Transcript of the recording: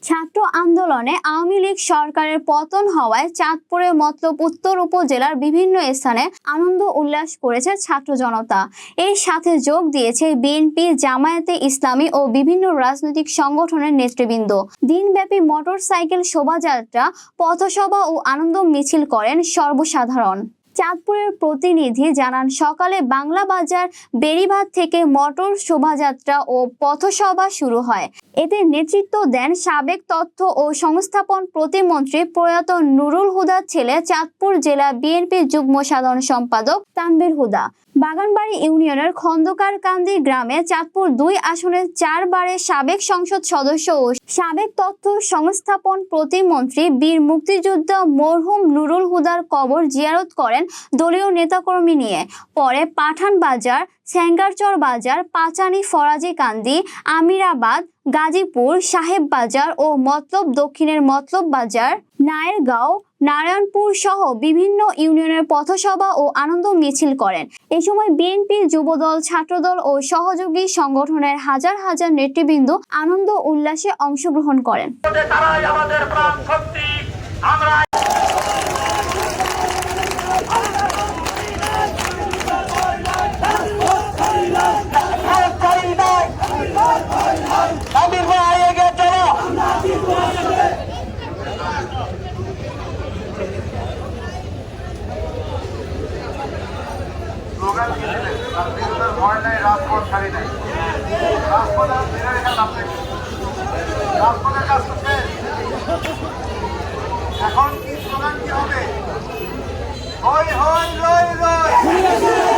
ছাত্র আন্দোলনে আওয়ামী লীগ সরকারের পতন হওয়ায় চাঁদপুরের মতলব উত্তর উপজেলার বিভিন্ন স্থানে আনন্দ উল্লাস করেছে ছাত্র জনতা। এর সাথে যোগ দিয়েছে বিএনপি, জামায়াতে ইসলামী ও বিভিন্ন রাজনৈতিক সংগঠনের নেতৃবৃন্দ। দিনব্যাপী মোটরসাইকেল শোভাযাত্রা, পথসভা ও আনন্দ মিছিল করেন সর্বসাধারণ। চাঁদপুরের প্রতিনিধি জানান, সকালে বাংলা বাজার বেড়িবাঁধ থেকে মোটর শোভাযাত্রা ও পথসভা শুরু হয়। এতে নেতৃত্ব দেন সাবেক তথ্য ও সংস্থাপন প্রতিমন্ত্রী প্রয়াত নুরুল হুদার ছেলে চাঁদপুর জেলা বিএনপির যুগ্ম সাধারণ সম্পাদক তানভীর হুদা। বাগানবাড়ি ইউনিয়নের খন্দকারকান্দি গ্রামে চাঁদপুর ২ আসনের ৪ বারের সাবেক সংসদ সদস্য ও সাবেক তথ্য সংস্থাপন প্রতিমন্ত্রী বীর মুক্তিযোদ্ধা মরহুম নুরুল হুদার কবর জিয়ারত করেন দলীয় নেতাকর্মী নিয়ে। পরে পাঠান বাজার, সেঙ্গারচর বাজার, পাচানি ফরাজিকান্দি, আমিরাবাদ, গাজীপুর, সাহেব বাজার ও মতলব দক্ষিণের মতলব বাজার, নায়েরগাঁও, নারায়ণপুর সহ বিভিন্ন ইউনিয়নের পথসভা ও আনন্দ মিছিল করেন। এ সময় বিএনপি, যুবদল, ছাত্রদল ও সহযোগী সংগঠনের হাজার হাজার নেতৃবৃন্দ আনন্দ উল্লাসে অংশগ্রহণ করেন। রাজপথ ছাড়ি নাই, রাজপথ রাজপথের কাজ করছে। এখন কি স্লোগান কি হবে? হই হই রই রই।